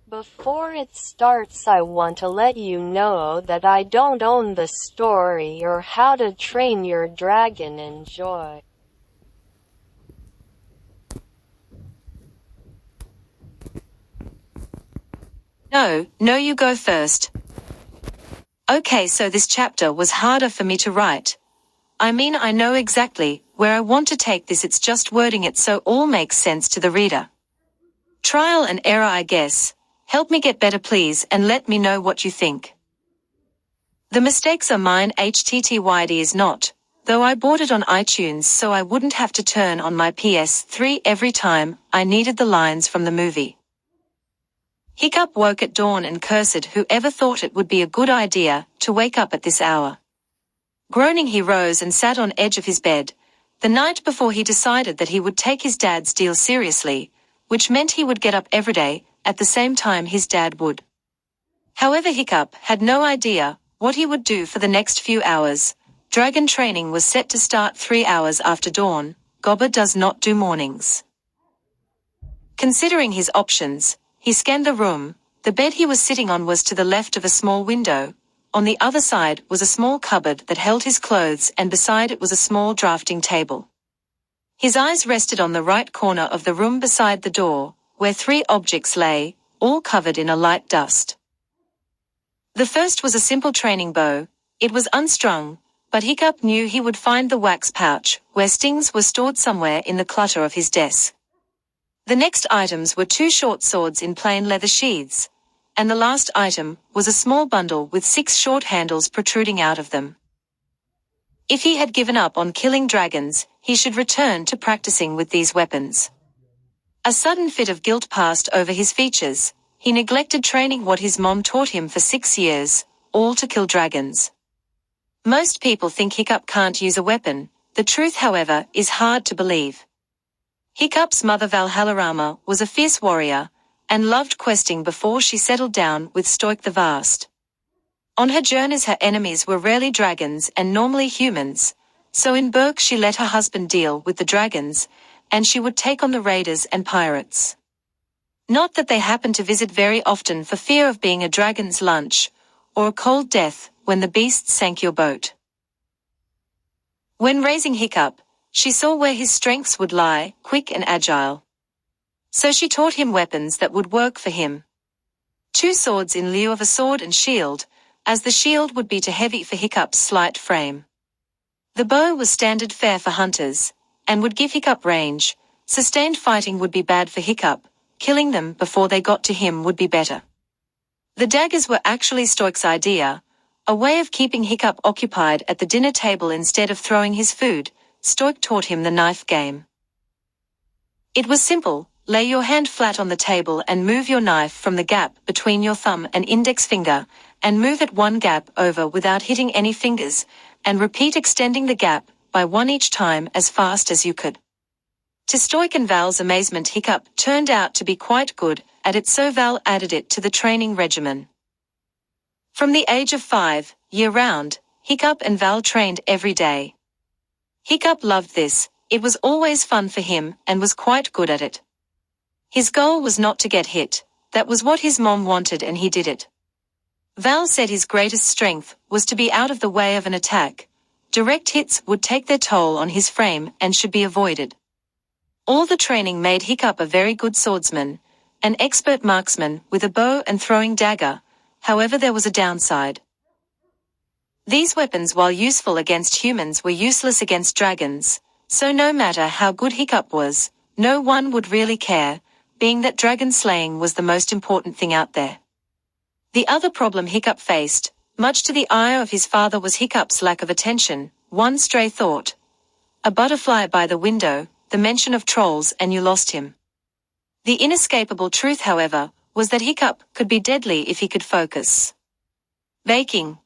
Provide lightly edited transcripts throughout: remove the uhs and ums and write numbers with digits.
Before it starts, I want to let you know that I don't own the story or how to train your dragon. Enjoy. No, you go first. Okay, so this chapter was harder for me to write. I mean, I know exactly where I want to take this, it's just wording it so all makes sense to the reader. Trial and error, I guess. Help me get better, please, and let me know what you think. The mistakes are mine, HTTYD is not, though I bought it on iTunes so I wouldn't have to turn on my PS3 every time I needed the lines from the movie. Hiccup woke at dawn and cursed whoever thought it would be a good idea to wake up at this hour. Groaning, he rose and sat on edge of his bed, the night before he decided that he would take his dad's deal seriously, which meant he would get up every day at the same time his dad would. However, Hiccup had no idea what he would do for the next few hours. Dragon training was set to start 3 hours after dawn. Gobber does not do mornings. Considering his options, he scanned the room. The bed he was sitting on was to the left of a small window. On the other side was a small cupboard that held his clothes, and beside it was a small drafting table. His eyes rested on the right corner of the room beside the door, where 3 objects lay, all covered in a light dust. The first was a simple training bow. It was unstrung, but Hiccup knew he would find the wax pouch, where stings were stored somewhere in the clutter of his desk. The next items were 2 short swords in plain leather sheaths, and the last item was a small bundle with 6 short handles protruding out of them. If he had given up on killing dragons, he should return to practicing with these weapons. A sudden fit of guilt passed over his features. He neglected training what his mom taught him for 6 years, all to kill dragons. Most people think Hiccup can't use a weapon. The truth, however, is hard to believe. Hiccup's mother Valhallarama was a fierce warrior, and loved questing before she settled down with Stoik the Vast. On her journeys her enemies were rarely dragons and normally humans, so in Berk she let her husband deal with the dragons, and she would take on the raiders and pirates. Not that they happened to visit very often for fear of being a dragon's lunch, or a cold death when the beasts sank your boat. When raising Hiccup, she saw where his strengths would lie, quick and agile. So she taught him weapons that would work for him. 2 swords in lieu of a sword and shield, as the shield would be too heavy for Hiccup's slight frame. The bow was standard fare for hunters, and would give Hiccup range. Sustained fighting would be bad for Hiccup. Killing them before they got to him would be better. The daggers were actually Stoik's idea, a way of keeping Hiccup occupied at the dinner table instead of throwing his food. Stoik taught him the knife game. It was simple. Lay your hand flat on the table and move your knife from the gap between your thumb and index finger, and move it 1 gap over without hitting any fingers, and repeat extending the gap by 1 each time as fast as you could. To Stoik and Val's amazement, Hiccup turned out to be quite good at it, so Val added it to the training regimen. From the age of 5, year-round, Hiccup and Val trained every day. Hiccup loved this. It was always fun for him and was quite good at it. His goal was not to get hit. That was what his mom wanted, and he did it. Val said his greatest strength was to be out of the way of an attack. Direct hits would take their toll on his frame and should be avoided. All the training made Hiccup a very good swordsman, an expert marksman with a bow and throwing dagger. However, there was a downside. These weapons, while useful against humans, were useless against dragons, so no matter how good Hiccup was, no one would really care, being that dragon slaying was the most important thing out there. The other problem Hiccup faced, much to the ire of his father, was Hiccup's lack of attention. One stray thought, a butterfly by the window, the mention of trolls, and you lost him. The inescapable truth, however, was that Hiccup could be deadly if he could focus. Baking.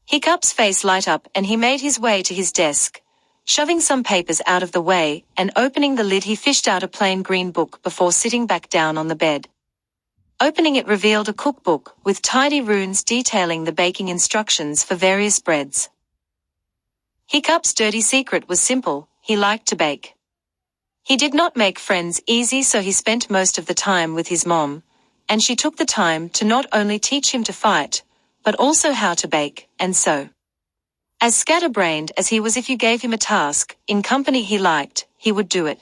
Hiccup's face light up and he made his way to his desk. Shoving some papers out of the way and opening the lid, he fished out a plain green book before sitting back down on the bed. Opening it revealed a cookbook with tidy runes detailing the baking instructions for various breads. Hiccup's dirty secret was simple: he liked to bake. He did not make friends easy, so he spent most of the time with his mom, and she took the time to not only teach him to fight, but also how to bake and sew. As scatterbrained as he was, if you gave him a task in company he liked, he would do it.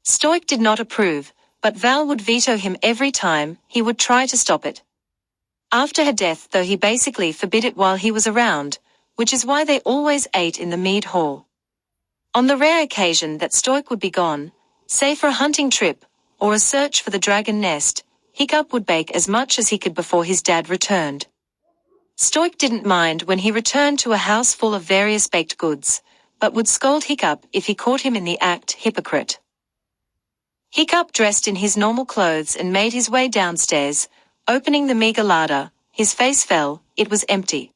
Stoic did not approve, but Val would veto him every time he would try to stop it. After her death, though, he basically forbid it while he was around, which is why they always ate in the mead hall. On the rare occasion that Stoic would be gone, say for a hunting trip, or a search for the dragon nest, Hiccup would bake as much as he could before his dad returned. Stoic didn't mind when he returned to a house full of various baked goods, but would scold Hiccup if he caught him in the act. Hypocrite. Hiccup dressed in his normal clothes and made his way downstairs. Opening the meager larder, his face fell. It was empty.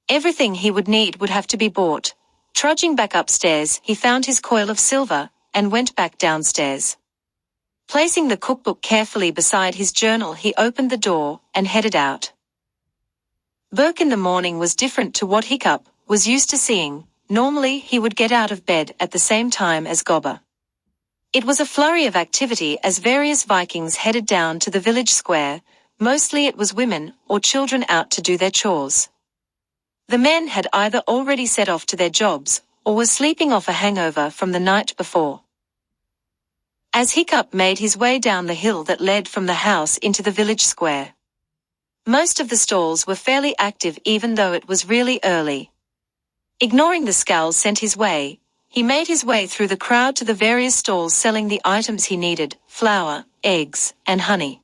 Everything he would need would have to be bought. Trudging back upstairs, he found his coil of silver, and went back downstairs. Placing the cookbook carefully beside his journal, he opened the door and headed out. Burke in the morning was different to what Hiccup was used to seeing. Normally he would get out of bed at the same time as Gobber. It was a flurry of activity as various Vikings headed down to the village square. Mostly it was women or children out to do their chores. The men had either already set off to their jobs, or were sleeping off a hangover from the night before. As Hiccup made his way down the hill that led from the house into the village square, most of the stalls were fairly active even though it was really early. Ignoring the scowls sent his way, he made his way through the crowd to the various stalls selling the items he needed: flour, eggs, and honey.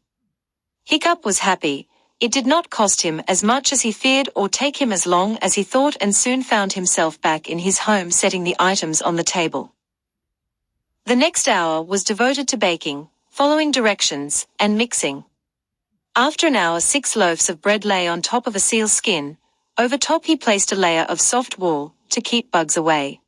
Hiccup was happy. It did not cost him as much as he feared or take him as long as he thought, and soon found himself back in his home setting the items on the table. The next hour was devoted to baking, following directions, and mixing. After an hour, 6 loaves of bread lay on top of a seal's skin. Over top he placed a layer of soft wool to keep bugs away.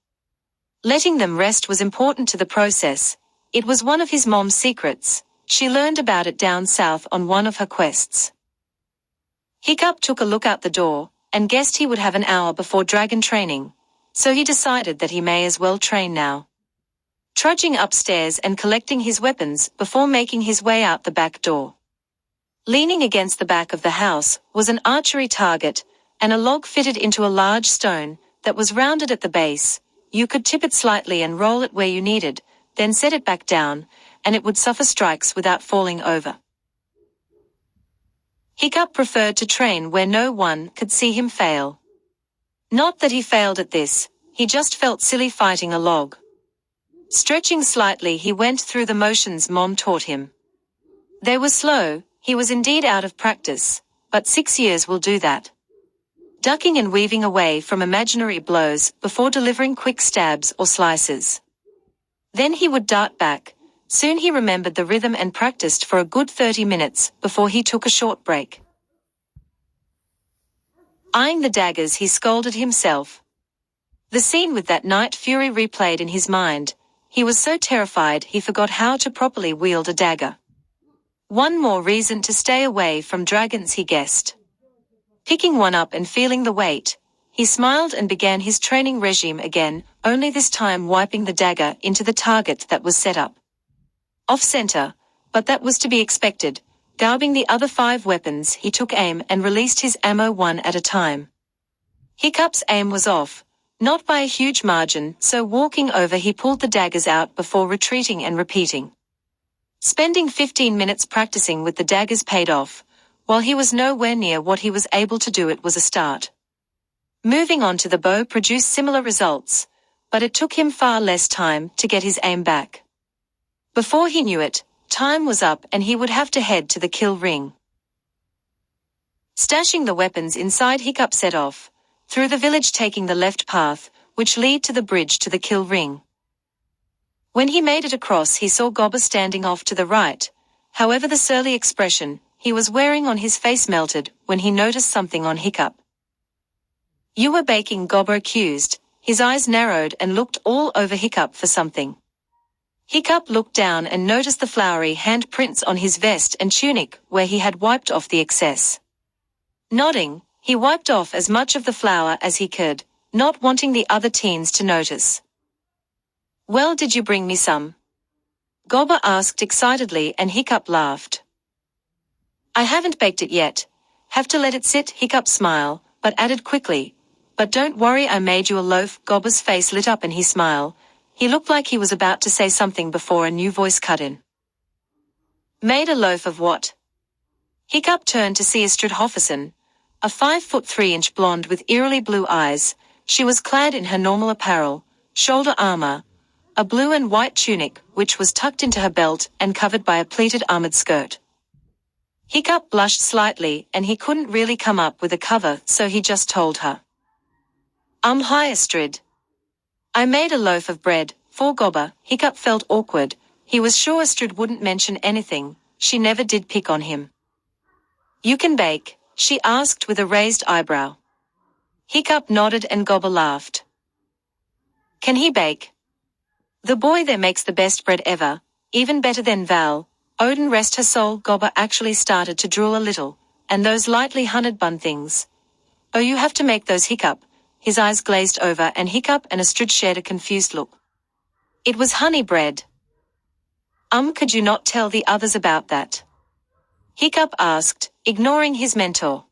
Letting them rest was important to the process. It was one of his mom's secrets. She learned about it down south on one of her quests. Hiccup took a look out the door, and guessed he would have an hour before dragon training, so he decided that he may as well train now. Trudging upstairs and collecting his weapons before making his way out the back door. Leaning against the back of the house was an archery target, and a log fitted into a large stone that was rounded at the base. You could tip it slightly and roll it where you needed, then set it back down, and it would suffer strikes without falling over. Hiccup preferred to train where no one could see him fail. Not that he failed at this, he just felt silly fighting a log. Stretching slightly, he went through the motions Mom taught him. They were slow. He was indeed out of practice, but 6 years will do that. Ducking and weaving away from imaginary blows before delivering quick stabs or slices. Then he would dart back. Soon he remembered the rhythm and practiced for a good 30 minutes before he took a short break. Eyeing the daggers, he scolded himself. The scene with that night fury replayed in his mind. He was so terrified he forgot how to properly wield a dagger. One more reason to stay away from dragons, he guessed. Picking one up and feeling the weight, he smiled and began his training regime again, only this time wiping the dagger into the target that was set up. Off-center, but that was to be expected. Garbing the other 5 weapons, he took aim and released his ammo one at a time. Hiccup's aim was off, not by a huge margin, so walking over he pulled the daggers out before retreating and repeating. Spending 15 minutes practicing with the daggers paid off. While he was nowhere near what he was able to do, it was a start. Moving on to the bow produced similar results, but it took him far less time to get his aim back. Before he knew it, time was up and he would have to head to the kill ring. Stashing the weapons inside, Hiccup set off, through the village, taking the left path, which led to the bridge to the kill ring. When he made it across, he saw Gobber standing off to the right. However, the surly expression he was wearing on his face melted when he noticed something on Hiccup. "You were baking," Gobber accused. His eyes narrowed and looked all over Hiccup for something. Hiccup looked down and noticed the flowery handprints on his vest and tunic where he had wiped off the excess. Nodding, he wiped off as much of the flour as he could, not wanting the other teens to notice. "Well, did you bring me some?" Gobber asked excitedly, and Hiccup laughed. "I haven't baked it yet. Have to let it sit," Hiccup smiled, but added quickly, "But don't worry, I made you a loaf." Gobber's face lit up and he smiled. He looked like he was about to say something before a new voice cut in. "Made a loaf of what?" Hiccup turned to see Astrid Hofferson, a 5'3" blonde with eerily blue eyes. She was clad in her normal apparel, shoulder armor, a blue and white tunic which was tucked into her belt and covered by a pleated armored skirt. Hiccup blushed slightly and he couldn't really come up with a cover, so he just told her. Hi Astrid. I made a loaf of bread for Gobber." Hiccup felt awkward. He was sure Astrid wouldn't mention anything. She never did pick on him. "You can bake?" she asked with a raised eyebrow. Hiccup nodded and Gobber laughed. "Can he bake?" "The boy there makes the best bread ever, even better than Val. Odin rest her soul." Gobber actually started to drool a little. "And those lightly honeyed bun things. Oh, you have to make those." Hiccup. His eyes glazed over and Hiccup and Astrid shared a confused look. "It was honey bread." Could you not tell the others about that?" Hiccup asked, ignoring his mentor.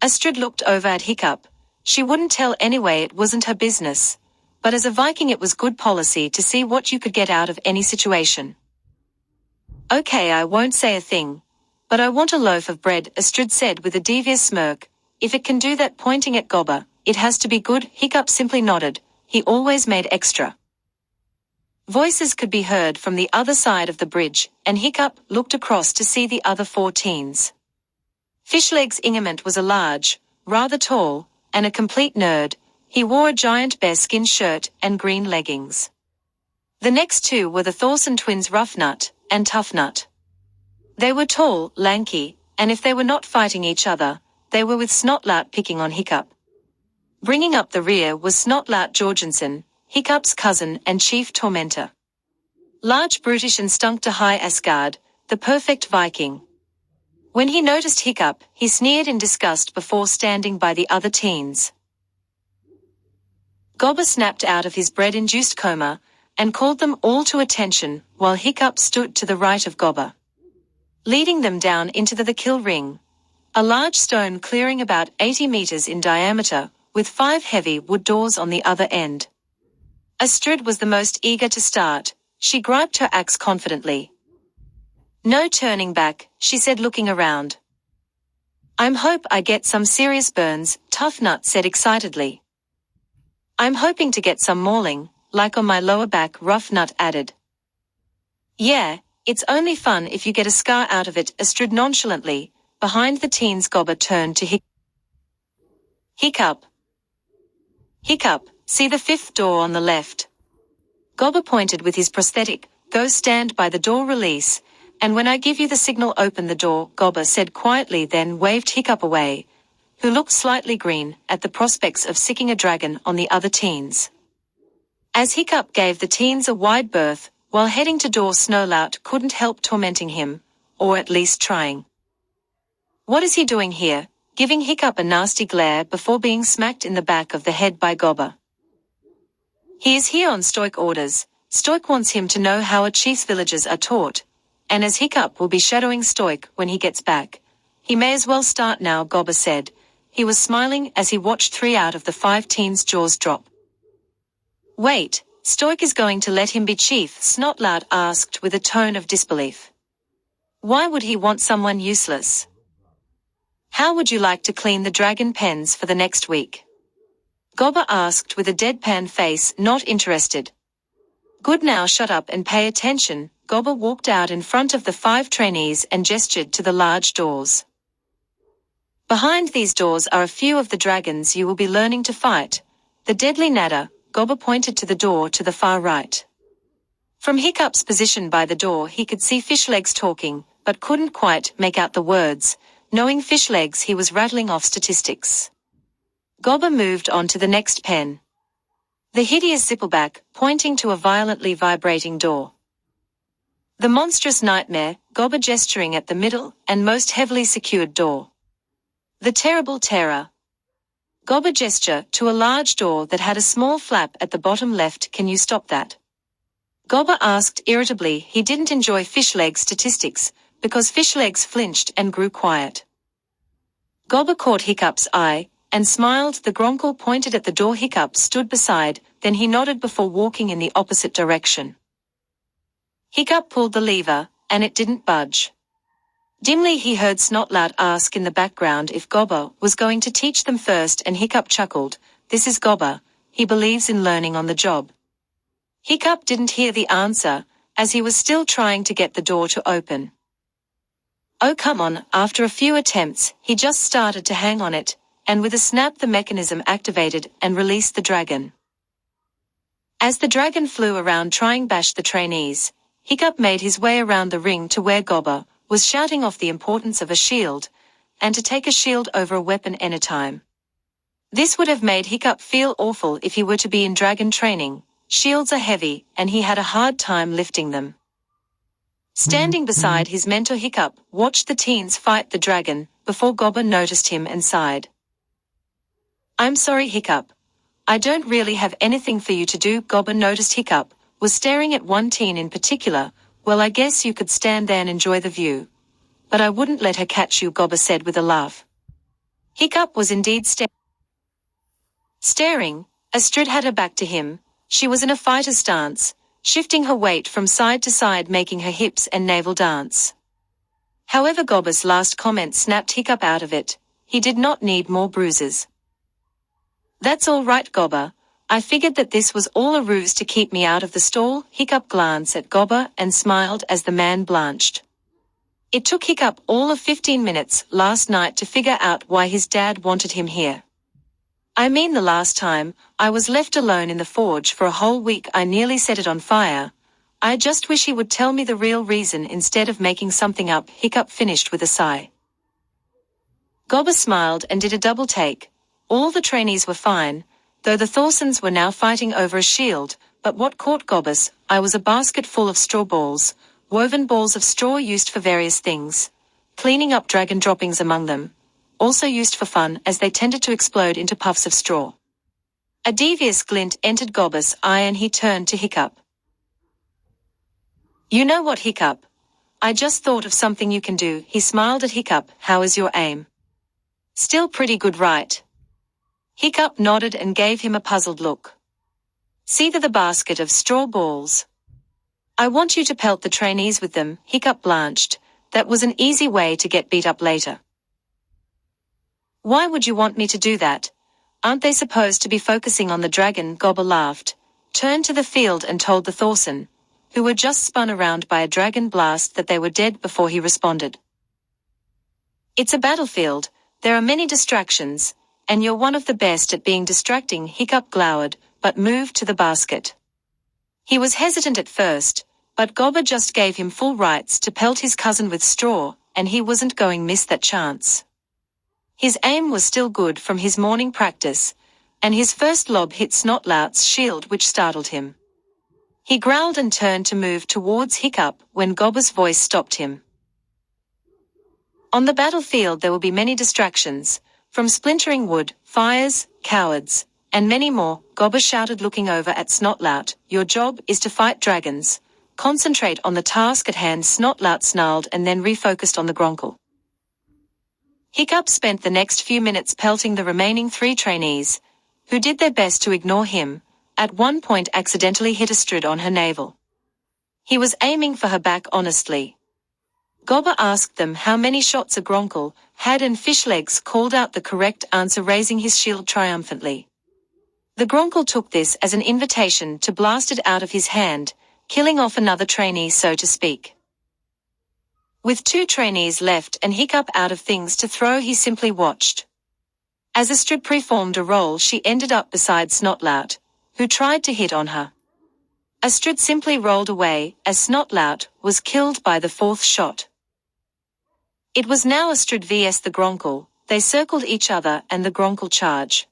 Astrid looked over at Hiccup. She wouldn't tell anyway, it wasn't her business. But as a Viking it was good policy to see what you could get out of any situation. "Okay, I won't say a thing. But I want a loaf of bread," Astrid said with a devious smirk. "If it can do that," pointing at Gobber, "it has to be good." Hiccup simply nodded. He always made extra. Voices could be heard from the other side of the bridge, and Hiccup looked across to see the other 4 teens. Fishlegs Ingerment was a large, rather tall, and a complete nerd. He wore a giant bearskin shirt and green leggings. The next 2 were the Thorson twins, Roughnut and Toughnut. They were tall, lanky, and if they were not fighting each other, they were with Snotlout picking on Hiccup. Bringing up the rear was Snotlout Jorgensen, Hiccup's cousin and chief tormentor. Large, brutish and stunk to high Asgard, the perfect Viking. When he noticed Hiccup, he sneered in disgust before standing by the other teens. Gobber snapped out of his bread-induced coma and called them all to attention while Hiccup stood to the right of Gobber, leading them down into the kill ring, a large stone clearing about 80 meters in diameter, with 5 heavy wood doors on the other end. Astrid was the most eager to start. She gripped her axe confidently. "No turning back," she said, looking around. "I'm hope I get some serious burns," Toughnut said excitedly. "I'm hoping to get some mauling, like on my lower back," Roughnut added. "Yeah, it's only fun if you get a scar out of it," Astrid nonchalantly. Behind the teens, Gobber turned to Hiccup. "Hiccup, see the 5th door on the left?" Gobber pointed with his prosthetic. "Go stand by the door, release, and when I give you the signal, open the door," Gobber said quietly, then waved Hiccup away, who looked slightly green at the prospects of sicking a dragon on the other teens. As Hiccup gave the teens a wide berth, while heading to door, Snowlout couldn't help tormenting him, or at least trying. "What is he doing here?" giving Hiccup a nasty glare before being smacked in the back of the head by Gobber. "He is here on Stoic orders. Stoic wants him to know how a chief's villagers are taught, and as Hiccup will be shadowing Stoic when he gets back, he may as well start now," Gobber said. He was smiling as he watched 3 out of the 5 teens' jaws drop. "Wait, Stoic is going to let him be chief?" Snotlout asked with a tone of disbelief. "Why would he want someone useless? How would you like to clean the dragon pens for the next week?" Gobber asked with a deadpan face, not interested. "Good, now shut up and pay attention." Gobber walked out in front of the 5 trainees and gestured to the large doors. "Behind these doors are a few of the dragons you will be learning to fight. The deadly Nadder," Gobber pointed to the door to the far right. From Hiccup's position by the door he could see Fishlegs talking, but couldn't quite make out the words. Knowing Fishlegs, he was rattling off statistics. Gobber moved on to the next pen. The hideous Zippleback, pointing to a violently vibrating door. The monstrous nightmare, Gobber gesturing at the middle and most heavily secured door. The terrible terror. Gobber gesture to a large door that had a small flap at the bottom left. Can you stop that? Gobber asked irritably. He didn't enjoy fish leg statistics, because fish legs flinched and grew quiet. Gobber caught Hiccup's eye, and smiled. The Gronkle pointed at the door Hiccup stood beside, then he nodded before walking in the opposite direction. Hiccup pulled the lever, and it didn't budge. Dimly he heard Snotlout ask in the background if Gobber was going to teach them first, and Hiccup chuckled. This is Gobber, he believes in learning on the job. Hiccup didn't hear the answer, as he was still trying to get the door to open. Oh come on, after a few attempts, he just started to hang on it, and with a snap the mechanism activated and released the dragon. As the dragon flew around trying bash the trainees, Hiccup made his way around the ring to where Gobber was shouting off the importance of a shield, and to take a shield over a weapon anytime. This would have made Hiccup feel awful if he were to be in dragon training. Shields are heavy, and he had a hard time lifting them. Standing beside his mentor Hiccup watched the teens fight the dragon, before Gobber noticed him and sighed. I'm sorry Hiccup. I don't really have anything for you to do. Gobber noticed Hiccup was staring at one teen in particular. Well, I guess you could stand there and enjoy the view. But I wouldn't let her catch you, Gobber said with a laugh. Hiccup was indeed staring. Astrid had her back to him. She was in a fighter stance, shifting her weight from side to side, making her hips and navel dance. However, Gobber's last comment snapped Hiccup out of it. He did not need more bruises. That's all right, Gobber. I figured that this was all a ruse to keep me out of the stall. Hiccup glanced at Gobber and smiled as the man blanched. It took Hiccup all of 15 minutes last night to figure out why his dad wanted him here. I mean, the last time I was left alone in the forge for a whole week, I nearly set it on fire. I just wish he would tell me the real reason instead of making something up. Hiccup finished with a sigh. Gobber smiled and did a double take. All the trainees were fine, though the Thorsons were now fighting over a shield, but what caught Gobber's eye was a basket full of straw balls, woven balls of straw used for various things, cleaning up dragon droppings among them, also used for fun as they tended to explode into puffs of straw. A devious glint entered Gobber's eye and he turned to Hiccup. You know what, Hiccup? I just thought of something you can do. He smiled at Hiccup. How is your aim? Still pretty good, right? Hiccup nodded and gave him a puzzled look. See the basket of straw balls? I want you to pelt the trainees with them. Hiccup blanched. That was an easy way to get beat up later. Why would you want me to do that? Aren't they supposed to be focusing on the dragon? Gobber laughed, turned to the field and told the Thorson, who were just spun around by a dragon blast, that they were dead before he responded. It's a battlefield. There are many distractions, and you're one of the best at being distracting. Hiccup glowered, but moved to the basket. He was hesitant at first, but Gobber just gave him full rights to pelt his cousin with straw, and he wasn't going to miss that chance. His aim was still good from his morning practice, and his first lob hit Snotlout's shield, which startled him. He growled and turned to move towards Hiccup when Gobber's voice stopped him. On the battlefield there will be many distractions, from splintering wood, fires, cowards, and many more, Gobber shouted, looking over at Snotlout. Your job is to fight dragons. Concentrate on the task at hand. Snotlout snarled and then refocused on the Gronkle. Hiccup spent the next few minutes pelting the remaining 3 trainees, who did their best to ignore him. At one point accidentally hit Astrid on her navel. He was aiming for her back honestly. Gobber asked them how many shots a Gronkle had, and Fishlegs called out the correct answer, raising his shield triumphantly. The Gronkle took this as an invitation to blast it out of his hand, killing off another trainee, so to speak. With 2 trainees left and Hiccup out of things to throw, he simply watched. As Astrid performed a roll, she ended up beside Snotlout, who tried to hit on her. Astrid simply rolled away, as Snotlout was killed by the 4th shot. It was now Astrid vs the Gronkle. They circled each other and the Gronkle charge.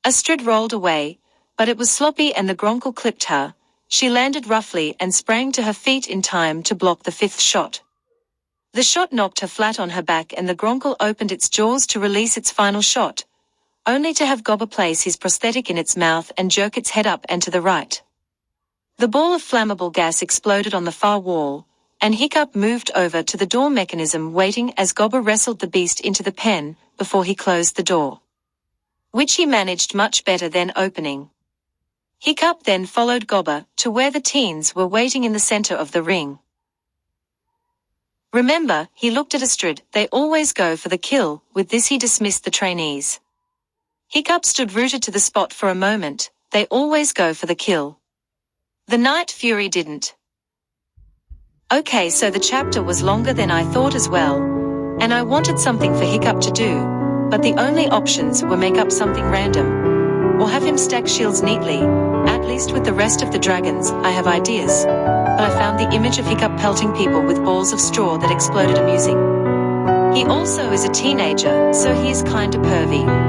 Astrid rolled away, but it was sloppy and the Gronkle clipped her, She landed roughly and sprang to her feet in time to block the fifth shot. The shot knocked her flat on her back and the Gronkle opened its jaws to release its final shot, only to have Gobber place his prosthetic in its mouth and jerk its head up and to the right. The ball of flammable gas exploded on the far wall, and Hiccup moved over to the door mechanism waiting as Gobber wrestled the beast into the pen before he closed the door, which he managed much better than opening. Hiccup then followed Gobber to where the teens were waiting in the center of the ring. Remember, he looked at Astrid, they always go for the kill. With this he dismissed the trainees. Hiccup stood rooted to the spot for a moment, they always go for the kill. The Night Fury didn't. Okay, so the chapter was longer than I thought as well, and I wanted something for Hiccup to do, but the only options were make up something random, or have him stack shields neatly. At least with the rest of the dragons, I have ideas. But I found the image of Hiccup pelting people with balls of straw that exploded amusing. He also is a teenager, so he is kinda pervy.